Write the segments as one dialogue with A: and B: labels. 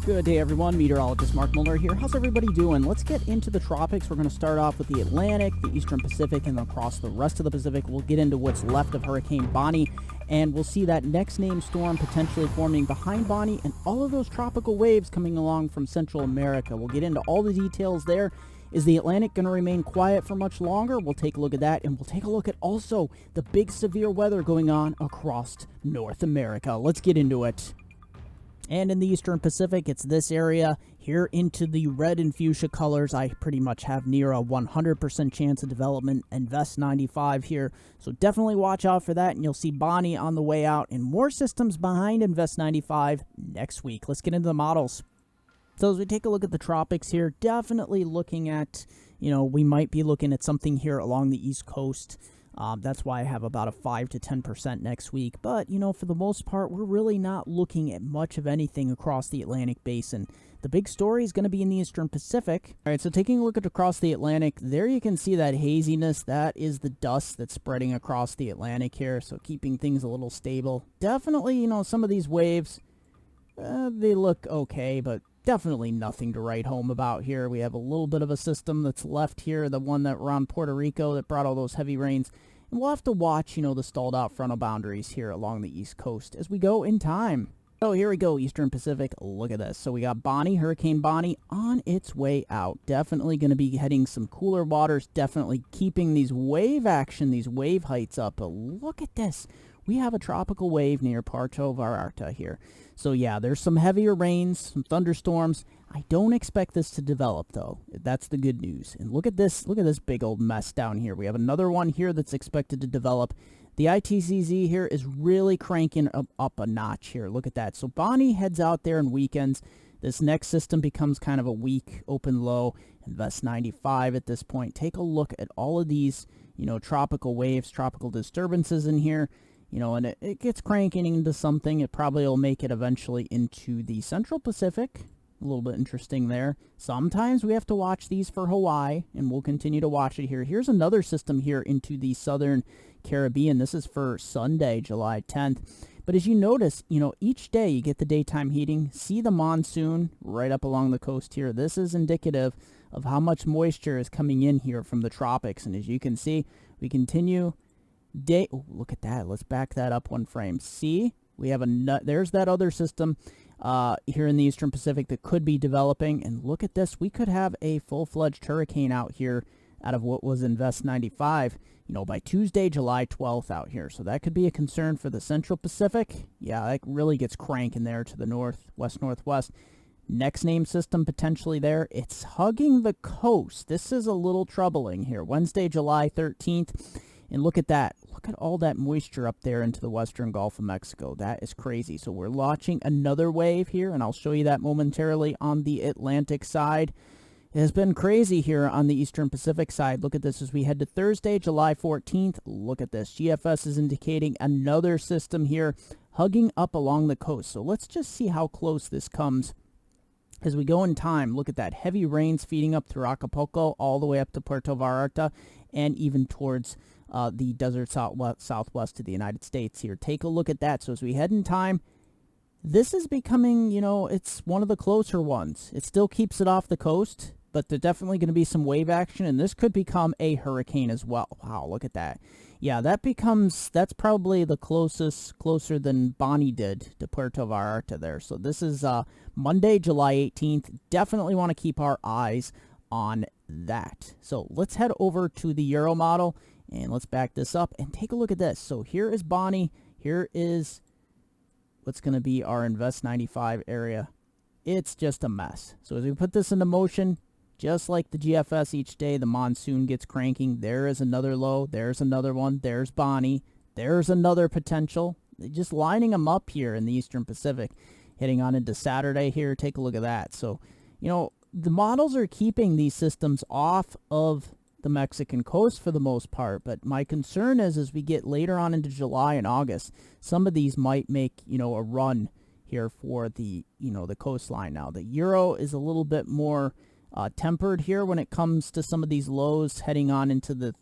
A: Good day, everyone. Meteorologist Mark Muller here. How's everybody doing? Let's get into the tropics. We're going to start off with the Atlantic, the Eastern Pacific, and across the rest of the Pacific. We'll get into what's left of Hurricane Bonnie, and we'll see that next named storm potentially forming behind Bonnie and all of those tropical waves coming along from Central America. We'll get into all the details there. Is the Atlantic going to remain quiet for much longer? We'll take a look at that, and we'll take a look at also the big severe weather going on across North America. Let's get into it. And in the Eastern Pacific, it's this area here into the red and fuchsia colors. I pretty much have near a 100% chance of development and Vest 95 here. So definitely watch out for that, and you'll see Bonnie on the way out and more systems behind Invest 95 next week. Let's get into the models. So as we take a look at the tropics here, definitely looking at, we might be looking at something here along the East Coast. That's why I have about a 5 to 10% next week. But, for the most part, we're really not looking at much of anything across the Atlantic basin. The big story is going to be in the Eastern Pacific. All right, so taking a look at across the Atlantic, there you can see that haziness. That is the dust that's spreading across the Atlantic here, so keeping things a little stable. Definitely, some of these waves, they look okay, but definitely nothing to write home about here. We have a little bit of a system that's left here, the one that around Puerto Rico that brought all those heavy rains. And we'll have to watch, the stalled out frontal boundaries here along the East Coast as we go in time. So here we go, Eastern Pacific. Look at this. So we got Bonnie, Hurricane Bonnie, on its way out. Definitely going to be heading some cooler waters, definitely keeping these wave action, these wave heights up. But look at this. We have a tropical wave near Puerto Vallarta here. So yeah, there's some heavier rains, some thunderstorms. I don't expect this to develop, though. That's the good news. And look at this big old mess down here. We have another one here that's expected to develop. The ITCZ here is really cranking up a notch here. Look at that. So Bonnie heads out there on weekends. This next system becomes kind of a weak open low. Invest 95 at this point. Take a look at all of these, tropical waves, tropical disturbances in here. And it gets cranking into something. It probably will make it eventually into the Central Pacific. A little bit interesting there. Sometimes we have to watch these for Hawaii, and we'll continue to watch it here. Here's another system here into the Southern Caribbean. This is for Sunday, July 10th. But as you notice, each day you get the daytime heating. See the monsoon right up along the coast here. This is indicative of how much moisture is coming in here from the tropics. And as you can see, we continue... Oh, look at that. Let's back that up one frame. See, we have there's that other system here in the Eastern Pacific that could be developing. And look at this. We could have a full-fledged hurricane out here out of what was Invest 95, by Tuesday, July 12th out here. So that could be a concern for the Central Pacific. Yeah, that really gets cranking there to the northwest. Next name system potentially there. It's hugging the coast. This is a little troubling here. Wednesday, July 13th. And look at that. Look at all that moisture up there into the western Gulf of Mexico. That is crazy. So we're launching another wave here, and I'll show you that momentarily on the Atlantic side. It has been crazy here on the Eastern Pacific side. Look at this as we head to Thursday, July 14th. Look at this. GFS is indicating another system here hugging up along the coast. So let's just see how close this comes as we go in time. Look at that. Heavy rains feeding up through Acapulco all the way up to Puerto Vallarta and even towards the desert southwest of the United States here. Take a look at that. So as we head in time, this is becoming, it's one of the closer ones. It still keeps it off the coast, but there's definitely going to be some wave action, and this could become a hurricane as well. Wow, look at that. Yeah, that's probably the closer than Bonnie did to Puerto Vallarta there. So this is Monday, July 18th. Definitely want to keep our eyes on that. So let's head over to the Euro model. And let's back this up and take a look at this. So here is Bonnie. Here is what's going to be our Invest 95 area. It's just a mess. So as we put this into motion, just like the GFS each day, the monsoon gets cranking. There is another low. There's another one. There's Bonnie. There's another potential. Just lining them up here in the Eastern Pacific. Heading on into Saturday here. Take a look at that. So, the models are keeping these systems off of the Mexican coast for the most part, but my concern is as we get later on into July and August, some of these might make, a run here for the, the coastline. Now, the Euro is a little bit more tempered here when it comes to some of these lows heading on into the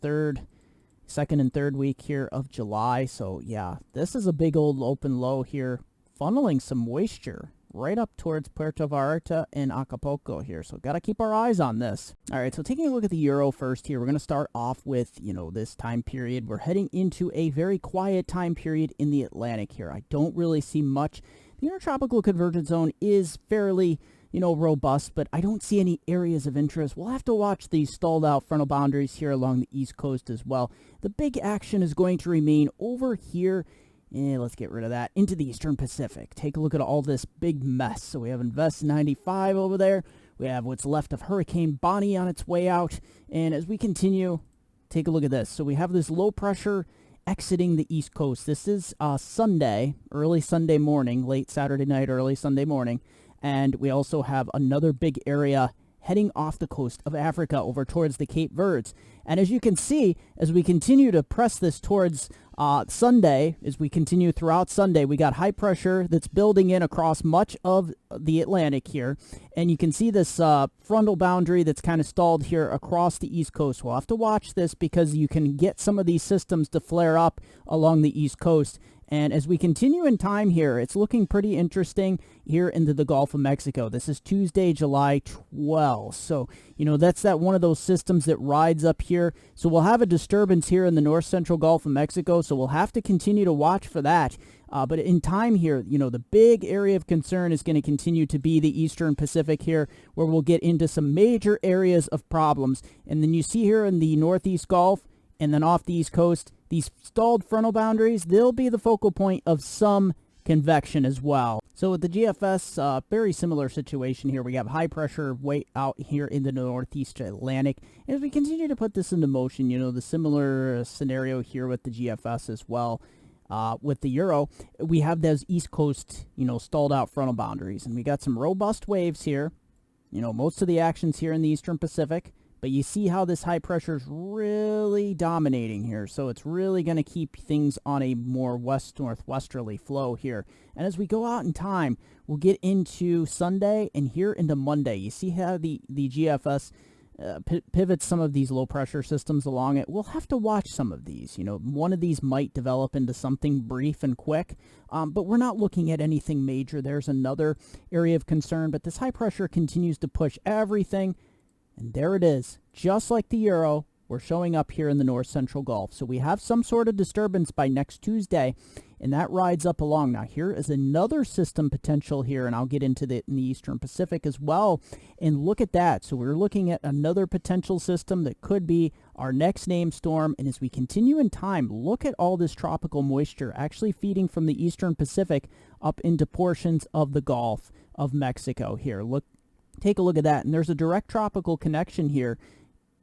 A: second and third week here of July. So yeah, this is a big old open low here, funneling some moisture right up towards Puerto Vallarta and Acapulco here. So got to keep our eyes on this. All right, so taking a look at the Euro first here, we're going to start off with, this time period. We're heading into a very quiet time period in the Atlantic here. I don't really see much. The intertropical convergence zone is fairly robust, but I don't see any areas of interest. We'll have to watch these stalled out frontal boundaries here along the East Coast as well. The big action is going to remain over here. Let's get rid of that. Into the Eastern Pacific. Take a look at all this big mess. So we have Invest 95 over there. We have what's left of Hurricane Bonnie on its way out. And as we continue, take a look at this. So we have this low pressure exiting the East Coast. This is Sunday, early Sunday morning, late Saturday night, early Sunday morning. And we also have another big area heading off the coast of Africa over towards the Cape Verdes. And as you can see, as we continue to press this towards Sunday, as we continue throughout Sunday, we got high pressure that's building in across much of the Atlantic here. And you can see this frontal boundary that's kind of stalled here across the East Coast. We'll have to watch this because you can get some of these systems to flare up along the East Coast. And as we continue in time here, it's looking pretty interesting here into the Gulf of Mexico. This is Tuesday, July 12th. So, that's that one of those systems that rides up here. So we'll have a disturbance here in the north central Gulf of Mexico. So we'll have to continue to watch for that. But in time here, the big area of concern is going to continue to be the Eastern Pacific here, where we'll get into some major areas of problems. And then you see here in the Northeast Gulf, and then off the East Coast, these stalled frontal boundaries, they'll be the focal point of some convection as well. So with the GFS, very similar situation here. We have high pressure way out here in the Northeast Atlantic. As we continue to put this into motion, the similar scenario here with the GFS as well. With the Euro, we have those East Coast, stalled out frontal boundaries. And we got some robust waves here. Most of the action's here in the Eastern Pacific. But you see how this high pressure is really dominating here. So it's really going to keep things on a more west-northwesterly flow here. And as we go out in time, we'll get into Sunday and here into Monday. You see how the GFS pivots some of these low-pressure systems along it. We'll have to watch some of these. One of these might develop into something brief and quick. But we're not looking at anything major. There's another area of concern. But this high pressure continues to push everything. And there it is, just like the Euro, we're showing up here in the north central Gulf. So we have some sort of disturbance by next Tuesday, and that rides up along. Now here is another system potential here, and I'll get into in the Eastern Pacific as well. And look at that. So we're looking at another potential system that could be our next named storm. And as we continue in time, look at all this tropical moisture actually feeding from the Eastern Pacific up into portions of the Gulf of Mexico here. Take a look at that, and there's a direct tropical connection here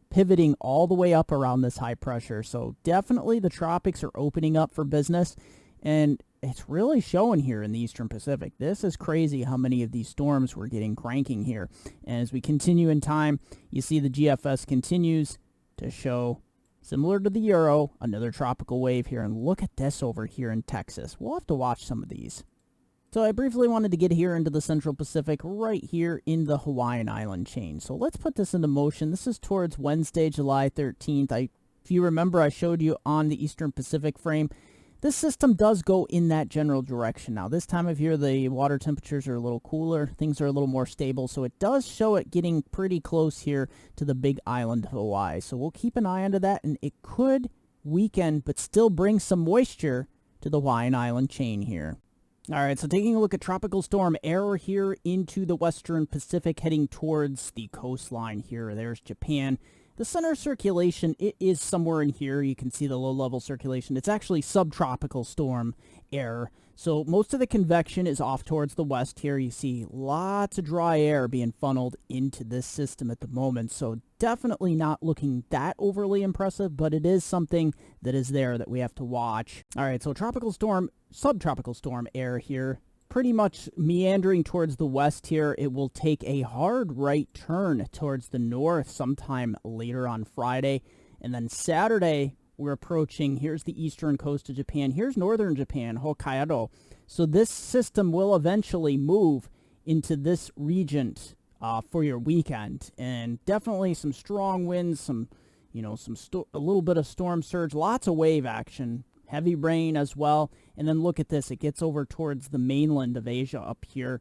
A: pivoting all the way up around this high pressure. So definitely the tropics are opening up for business, and it's really showing here in the Eastern Pacific. This is crazy how many of these storms we're getting cranking here. And as we continue in time, you see the GFS continues to show, similar to the Euro, another tropical wave here. And look at this over here in Texas. We'll have to watch some of these. So I briefly wanted to get here into the Central Pacific right here in the Hawaiian island chain. So let's put this into motion. This is towards Wednesday, July 13th. If you remember, I showed you on the Eastern Pacific frame. This system does go in that general direction. Now, this time of year, the water temperatures are a little cooler. Things are a little more stable. So it does show it getting pretty close here to the big island of Hawaii. So we'll keep an eye onto that. And it could weaken, but still bring some moisture to the Hawaiian island chain here. All right, so taking a look at Tropical Storm Aere here into the Western Pacific, heading towards the coastline here. There's Japan. The center circulation, it is somewhere in here. You can see the low-level circulation. It's actually Subtropical Storm Aere. So most of the convection is off towards the west here. You see lots of dry air being funneled into this system at the moment. So definitely not looking that overly impressive, but it is something that is there that we have to watch. All right, so Subtropical Storm Aere here, pretty much meandering towards the west here. It will take a hard right turn towards the north sometime later on Friday. And then Saturday, we're approaching, here's the eastern coast of Japan. Here's northern Japan, Hokkaido. So this system will eventually move into this region for your weekend. And definitely some strong winds, a little bit of storm surge, lots of wave action. Heavy rain as well. And then look at this. It gets over towards the mainland of Asia up here.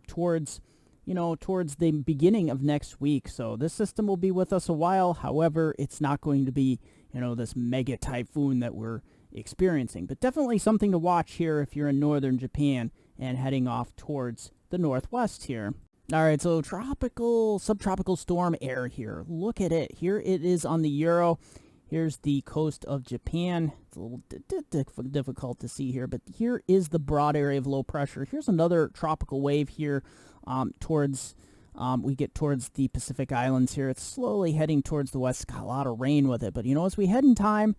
A: towards the beginning of next week. So this system will be with us a while. However, it's not going to be, this mega typhoon that we're experiencing, but definitely something to watch here if you're in northern Japan and heading off towards the northwest here. All right, so subtropical storm Aere here. Look at it. Here it is on the Euro. Here's the coast of Japan. It's a little difficult to see here, but here is the broad area of low pressure. Here's another tropical wave here we get towards the Pacific Islands here. It's slowly heading towards the west. Got a lot of rain with it, but as we head in time,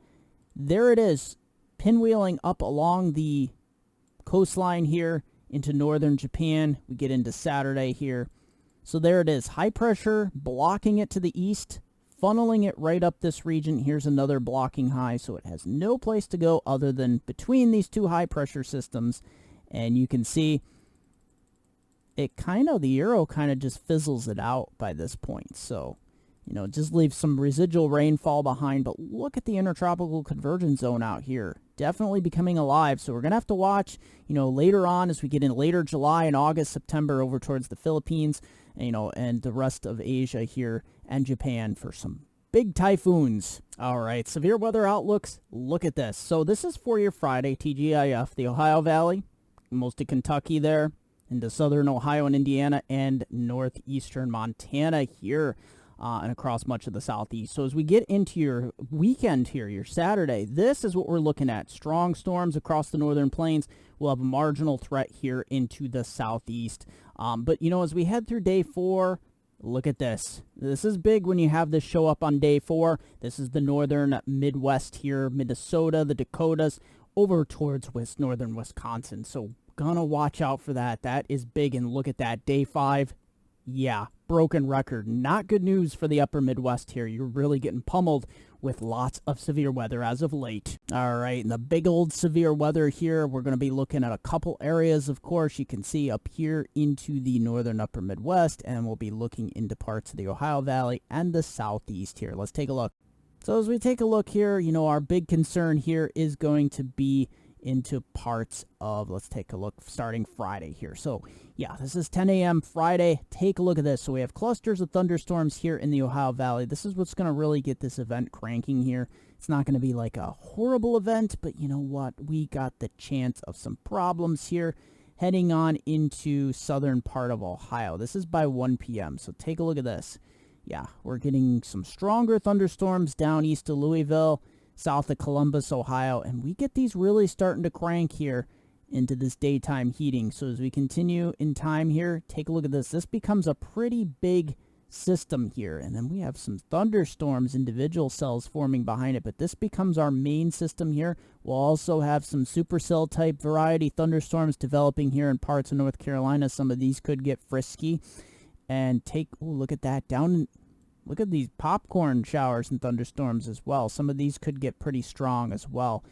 A: there it is, pinwheeling up along the coastline here into northern Japan. We get into Saturday here. So there it is, high pressure blocking it to the east, funneling it right up this region. Here's another blocking high, so it has no place to go other than between these two high pressure systems. And you can see it the Euro kind of just fizzles it out by this point. So, just leaves some residual rainfall behind. But look at the intertropical convergence zone out here. Definitely becoming alive. So we're going to have to watch, later on as we get in later July and August, September over towards the Philippines, and the rest of Asia here and Japan for some big typhoons. All right, severe weather outlooks. Look at this. So this is for your Friday, TGIF, the Ohio Valley, most of Kentucky there, into southern Ohio and Indiana, and northeastern Montana here, and across much of the southeast. So as we get into your weekend here, your Saturday, this is what we're looking at. Strong storms across the northern plains. We'll have a marginal threat here into the southeast. But, as we head through day 4, look at this. This is big when you have this show up on day 4. This is the northern Midwest here, Minnesota, the Dakotas, over towards northern Wisconsin. So gonna watch out for that. That is big. And look at that, day 5. Yeah, broken record. Not good news for the upper Midwest here. You're really getting pummeled with lots of severe weather as of late. All right, and the big old severe weather here, we're going to be looking at a couple areas, of course. You can see up here into the northern upper Midwest, and we'll be looking into parts of the Ohio Valley and the southeast here. Let's take a look. So as we take a look here, our big concern here is going to be into parts of, let's take a look, starting Friday here. So yeah, this is 10 a.m. Friday. Take a look at this. So we have clusters of thunderstorms here in the Ohio Valley. This is what's going to really get this event cranking here. It's not going to be like a horrible event, but you know what? We got the chance of some problems here heading on into southern part of Ohio. This is by 1 p.m. So take a look at this. Yeah, we're getting some stronger thunderstorms down east of Louisville, south of Columbus, Ohio, and we get these really starting to crank here into this daytime heating. So as we continue in time here, take a look at this. This becomes a pretty big system here, and then we have some thunderstorms, individual cells forming behind it, but this becomes our main system here. We'll also have some supercell type variety thunderstorms developing here in parts of North Carolina. Some of these could get frisky, and look at that down. Look at these popcorn showers and thunderstorms as well. Some of these could get pretty strong as well.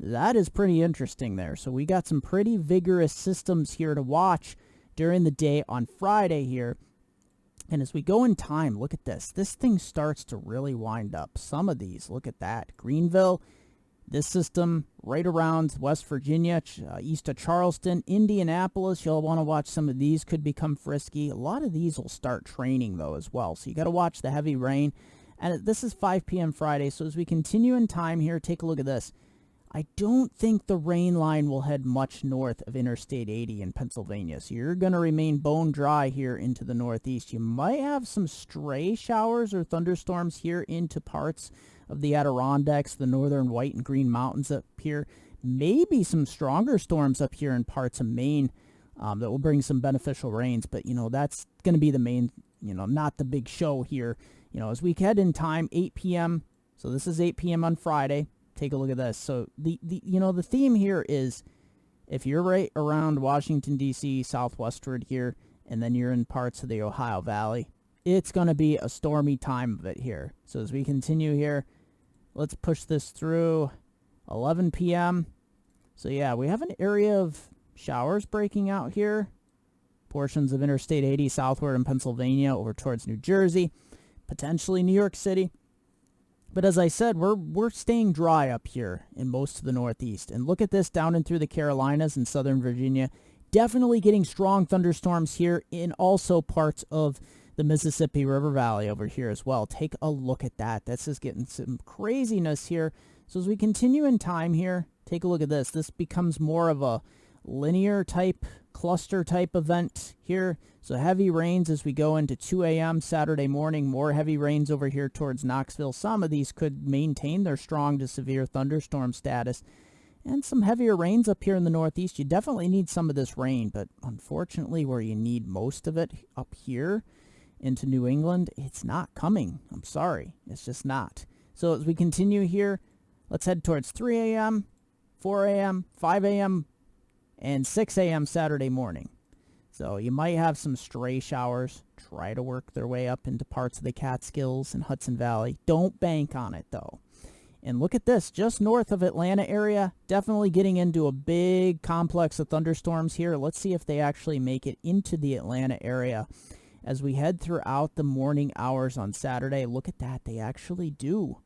A: That is pretty interesting there. So we got some pretty vigorous systems here to watch during the day on Friday here. And as we go in time, look at this. This thing starts to really wind up. Some of these, look at that. Greenville, this system right around West Virginia, east of Charleston, Indianapolis. You'll want to watch some of these could become frisky. A lot of these will start training, though, as well. So you got to watch the heavy rain. And this is 5 p.m. Friday. So as we continue in time here, take a look at this. I don't think the rain line will head much north of Interstate 80 in Pennsylvania. So you're going to remain bone dry here into the northeast. You might have some stray showers or thunderstorms here into parts of the Adirondacks, the northern white and green mountains up here. Maybe some stronger storms up here in parts of Maine that will bring some beneficial rains. But, that's going to be the main, not the big show here. As we head in time, 8 p.m. So this is 8 p.m. on Friday. Take a look at this. So the theme here is if you're right around Washington, D.C., southwestward here, and then you're in parts of the Ohio Valley, it's going to be a stormy time of it here. So as we continue here, let's push this through 11 p.m. So yeah, we have an area of showers breaking out here. Portions of Interstate 80 southward in Pennsylvania over towards New Jersey, potentially New York City. But as I said, we're staying dry up here in most of the Northeast. And look at this down and through the Carolinas and Southern Virginia. Definitely getting strong thunderstorms here in also parts of the Mississippi River Valley over here as well. Take a look at that. This is getting some craziness here. So as we continue in time here, take a look at this. This becomes more of a linear type, cluster type event here. So heavy rains as we go into 2 a.m. Saturday morning. More heavy rains over here towards Knoxville. Some of these could maintain their strong to severe thunderstorm status. And some heavier rains up here in the Northeast. You definitely need some of this rain, but unfortunately where you need most of it up here into New England, it's not coming. I'm sorry. It's just not. So as we continue here, let's head towards 3 a.m., 4 a.m., 5 a.m., and 6 a.m. Saturday morning. So you might have some stray showers try to work their way up into parts of the Catskills and Hudson Valley. Don't bank on it, though. And look at this, just north of Atlanta area, definitely getting into a big complex of thunderstorms here. Let's see if they actually make it into the Atlanta area. As we head throughout the morning hours on Saturday, look at that, they actually do.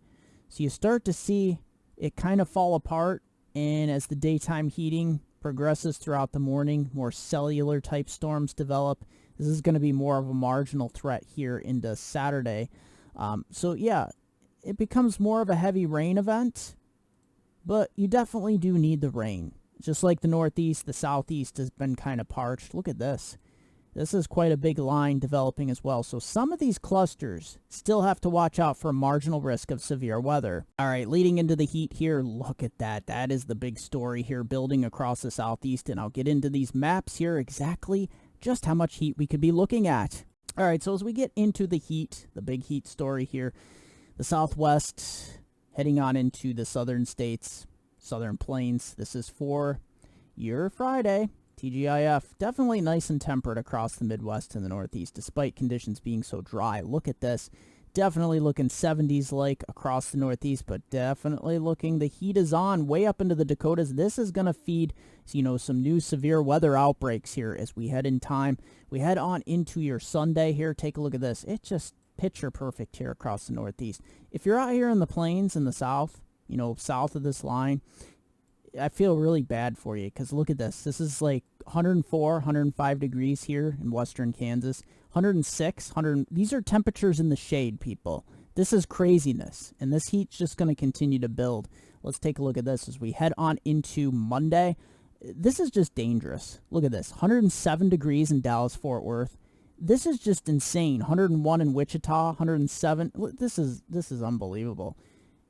A: So you start to see it kind of fall apart, and as the daytime heating progresses throughout the morning, more cellular type storms develop. This is going to be more of a marginal threat here into Saturday. So yeah, it becomes more of a heavy rain event, but you definitely do need the rain. Just like the Northeast, the Southeast has been kind of parched. Look at this. This is quite a big line developing as well. So some of these clusters still have to watch out for a marginal risk of severe weather. All right, leading into the heat here, look at that. That is the big story here building across the Southeast. And I'll get into these maps here exactly just how much heat we could be looking at. All right, so as we get into the heat, the big heat story here, the Southwest heading on into the southern states, southern plains. This is for your Friday. TGIF, definitely nice and temperate across the Midwest and the Northeast, despite conditions being so dry. Look at this. Definitely looking 70s like across the Northeast, but definitely looking the heat is on way up into the Dakotas. This is going to feed, some new severe weather outbreaks here as we head in time. We head on into your Sunday here. Take a look at this. It's just picture perfect here across the Northeast. If you're out here in the plains in the South, south of this line, I feel really bad for you because look at this. This is like 104, 105 degrees here in western Kansas. 106, 100. These are temperatures in the shade, people. This is craziness, and this heat's just going to continue to build. Let's take a look at this as we head on into Monday. This is just dangerous. Look at this. 107 degrees in Dallas-Fort Worth. This is just insane. 101 in Wichita, 107. This is unbelievable.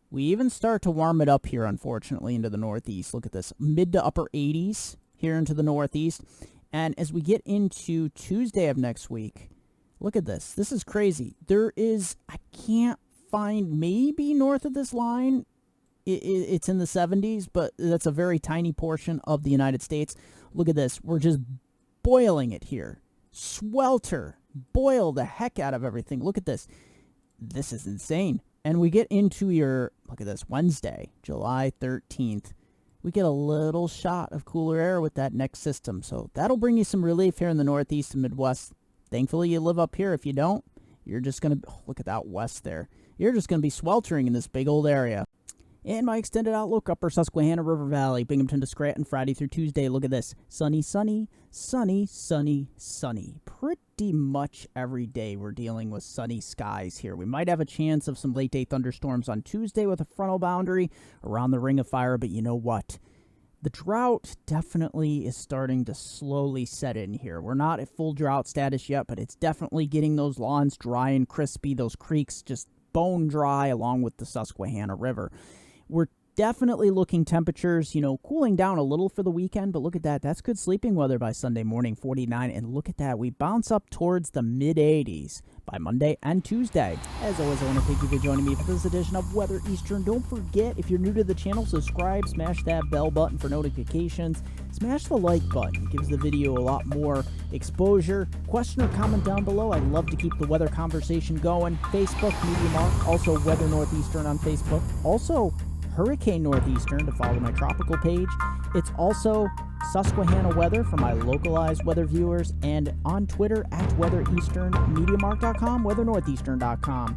A: We even start to warm it up here, unfortunately, into the Northeast. Look at this. Mid to upper 80s here into the Northeast. And as we get into Tuesday of next week, look at this. This is crazy. I can't find, maybe north of this line, it's in the 70s, but that's a very tiny portion of the United States. Look at this. We're just boiling it here. Swelter. Boil the heck out of everything. Look at this. This is insane. And we get into look at this, Wednesday, July 13th. We get a little shot of cooler air with that next system. So that'll bring you some relief here in the Northeast and Midwest. Thankfully, you live up here. If you don't, you're just going to, look at that west there. You're just going to be sweltering in this big old area. And my extended outlook, upper Susquehanna River Valley, Binghamton to Scranton, Friday through Tuesday. Look at this. Sunny, sunny, sunny, sunny, sunny. Pretty much every day we're dealing with sunny skies here. We might have a chance of some late-day thunderstorms on Tuesday with a frontal boundary around the Ring of Fire, but you know what? The drought definitely is starting to slowly set in here. We're not at full drought status yet, but it's definitely getting those lawns dry and crispy, those creeks just bone dry along with the Susquehanna River. We're definitely looking temperatures, cooling down a little for the weekend, but look at that. That's good sleeping weather by Sunday morning, 49. And look at that. We bounce up towards the mid-80s by Monday and Tuesday. As always, I want to thank you for joining me for this edition of Weather Eastern. Don't forget, if you're new to the channel, subscribe, smash that bell button for notifications, smash the like button. It gives the video a lot more exposure. Question or comment down below. I'd love to keep the weather conversation going. Facebook, Media Mark, also Weather Northeastern on Facebook. Also, Hurricane Northeastern to follow my tropical page. It's also Susquehanna Weather for my localized weather viewers, and on Twitter at Weather Eastern, MediaMark.com, WeatherNortheastern.com.